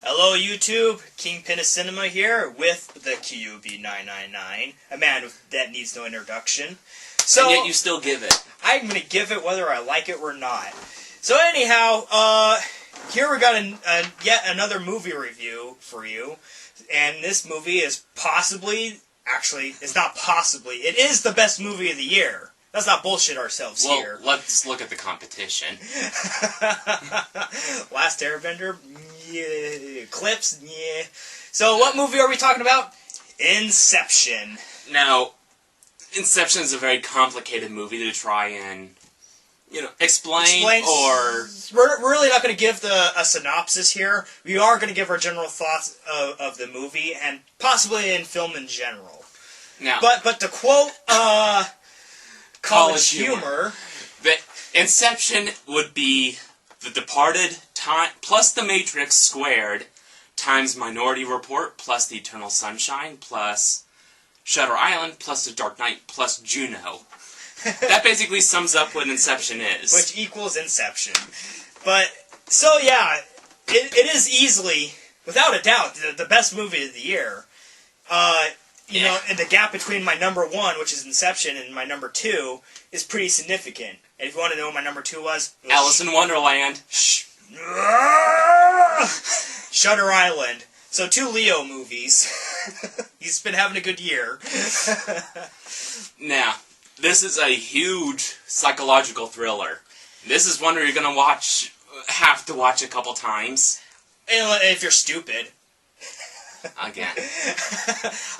Hello YouTube, Kingpin of Cinema here with the QB999, a man that needs no introduction. So, and yet you still give it. I'm going to give it whether I like it or not. So anyhow, here we got yet another movie review for you, and this movie is it's not possibly, it is the best movie of the year. Let's not bullshit ourselves here. Well, let's look at the competition. Last Airbender, yeah. Clips, yeah. So what movie are we talking about? Inception. Now, Inception is a very complicated movie to try and, explain or... We're really not going to give a synopsis here. We are going to give our general thoughts of the movie and possibly in film in general. Now, but to quote College Humor, that Inception would be The Departed plus The Matrix squared times Minority Report plus The Eternal Sunshine plus Shutter Island plus The Dark Knight plus Juno. That basically sums up what Inception is. Which equals Inception. But, so yeah, it is easily, without a doubt, the best movie of the year. You know, and the gap between my number one, which is Inception, and my number two is pretty significant. And if you want to know what my number two was... Alice in Wonderland. Shutter Island. So 2 Leo movies. He's been having a good year. Now, this is a huge psychological thriller. This is one where you're going to have to watch a couple times. And if you're stupid. Again.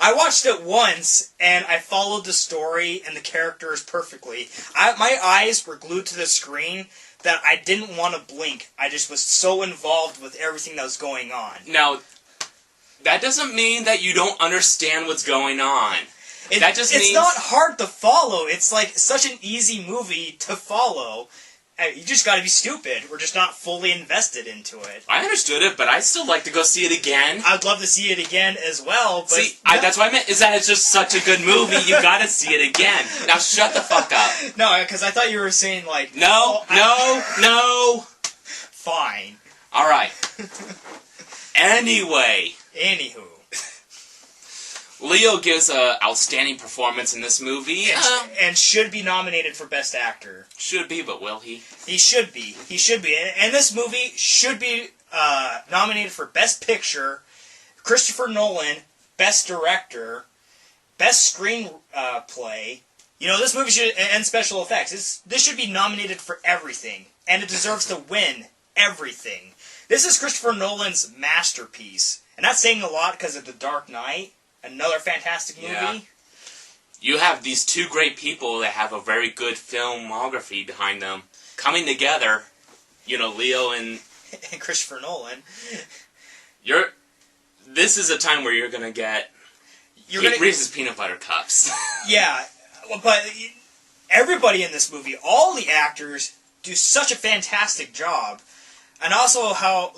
I watched it once, and I followed the story and the characters perfectly. My eyes were glued to the screen that I didn't want to blink. I just was so involved with everything that was going on. Now, that doesn't mean that you don't understand what's going on. It's not hard to follow. It's like such an easy movie to follow. You just gotta be stupid. We're just not fully invested into it. I understood it, but I'd still like to go see it again. I'd love to see it again as well, but... See, that's what I meant, is that it's just such a good movie, you gotta see it again. Now shut the fuck up. No, because I thought you were saying, like... No. Fine. Alright. Anywho. Leo gives an outstanding performance in this movie. And should be nominated for Best Actor. Should be, but will he? He should be. He should be. And this movie should be nominated for Best Picture, Christopher Nolan, Best Director, Best Screenplay. This movie should... And special effects. This should be nominated for everything. And it deserves to win everything. This is Christopher Nolan's masterpiece. And that's saying a lot because of The Dark Knight. Another fantastic movie. Yeah. You have these two great people that have a very good filmography behind them coming together. Leo and Christopher Nolan. This is a time where you're gonna get Reese's peanut butter cups. Yeah, but everybody in this movie, all the actors, do such a fantastic job, and also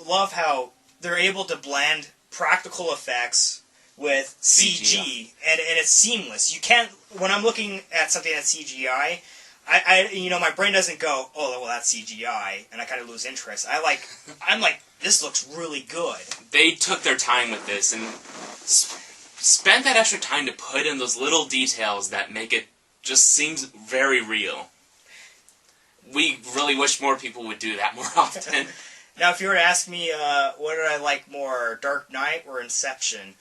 love how they're able to blend practical effects with CG, and it's seamless. You can't, when I'm looking at something that's CGI, my brain doesn't go, oh, well, that's CGI, and I kind of lose interest. I'm like, this looks really good. They took their time with this, and spent that extra time to put in those little details that make it just seems very real. We really wish more people would do that more often. Now, if you were to ask me, what did I like more, Dark Knight or Inception?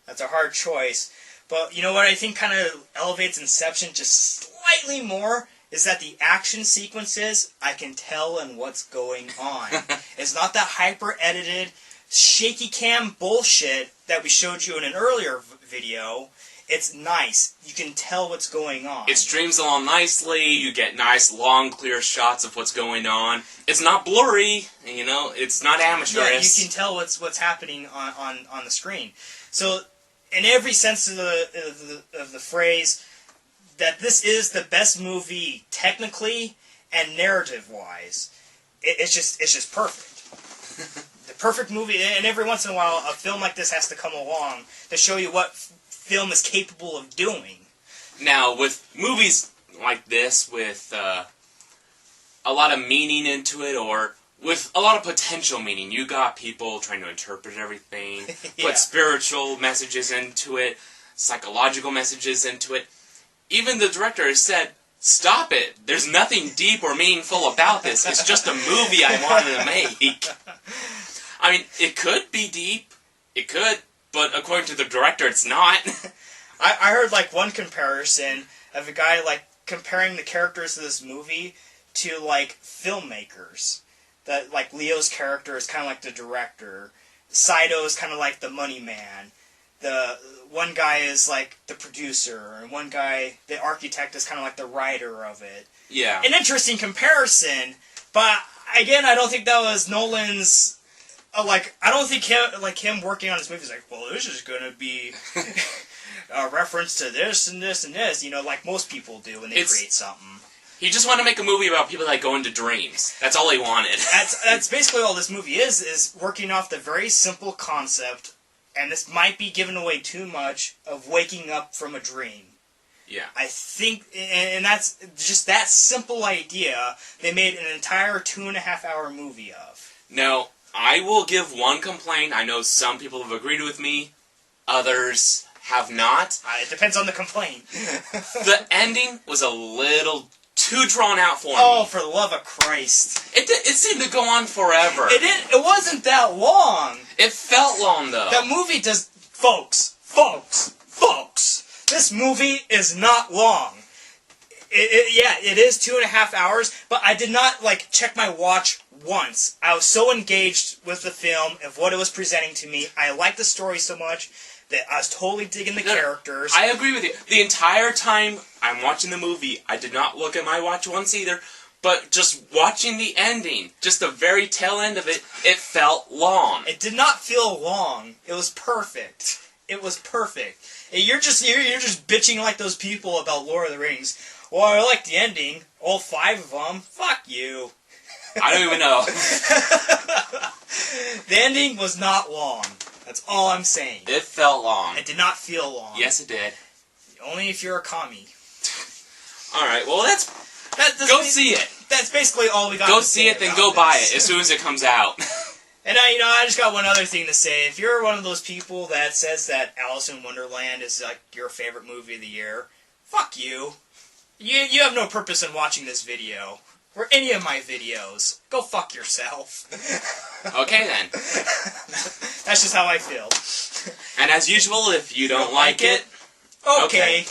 That's a hard choice. But you know what I think kind of elevates Inception just slightly more is that the action sequences, I can tell in what's going on. It's not that hyper-edited, shaky cam bullshit that we showed you in an earlier video. It's nice. You can tell what's going on. It streams along nicely. You get nice, long, clear shots of what's going on. It's not blurry. It's not amateurish. Yeah, you can tell what's happening on the screen. So, in every sense of the phrase, that this is the best movie technically and narrative-wise. It's just perfect. The perfect movie, and every once in a while, a film like this has to come along to show you what film is capable of doing. Now, with movies like this, with a lot of meaning into it, or with a lot of potential meaning. You got people trying to interpret everything, Yeah. put spiritual messages into it, psychological messages into it. Even the director has said, stop it. There's nothing deep or meaningful about this. It's just a movie I wanted to make. I mean, it could be deep. It could. But according to the director, it's not. I heard, like, one comparison of a guy, like, comparing the characters of this movie to, like, filmmakers. That, like, Leo's character is kind of like the director. Saito is kind of like the money man. The one guy is, like, the producer. And one guy, the architect, is kind of like the writer of it. Yeah. An interesting comparison, but, again, I don't think that was Nolan's... I don't think him working on his movie is like, well, this is going to be a reference to this and this and this, like most people do when they create something. He just wanted to make a movie about people that go into dreams. That's all he wanted. That's basically all this movie is working off the very simple concept, and this might be giving away too much, of waking up from a dream. Yeah. I think, and that's just that simple idea, they made an entire 2.5-hour movie of. No. I will give one complaint. I know some people have agreed with me. Others have not. It depends on the complaint. The ending was a little too drawn out for me. Oh, for the love of Christ. It seemed to go on forever. It wasn't that long. It felt long, though. That movie does... Folks. This movie is not long. It is 2.5 hours, but I did not, check my watch once. I was so engaged with the film, of what it was presenting to me. I liked the story so much that I was totally digging the characters. I agree with you. The entire time I'm watching the movie, I did not look at my watch once either, but just watching the ending, just the very tail end of it, it felt long. It did not feel long. It was perfect. It was perfect. You're just bitching like those people about Lord of the Rings. Well, I like the ending. All 5 of them. Fuck you. I don't even know. The ending was not long. That's all I'm saying. It felt long. It did not feel long. Yes, it did. Only if you're a commie. Alright, well, go see it. That's basically all we got Go to see say it, then about go this. buy it as soon as it comes out. And I just got one other thing to say. If you're one of those people that says that Alice in Wonderland is, your favorite movie of the year, fuck you. You have no purpose in watching this video. Or any of my videos. Go fuck yourself. Okay, then. That's just how I feel. And as usual, if you don't like it... Okay.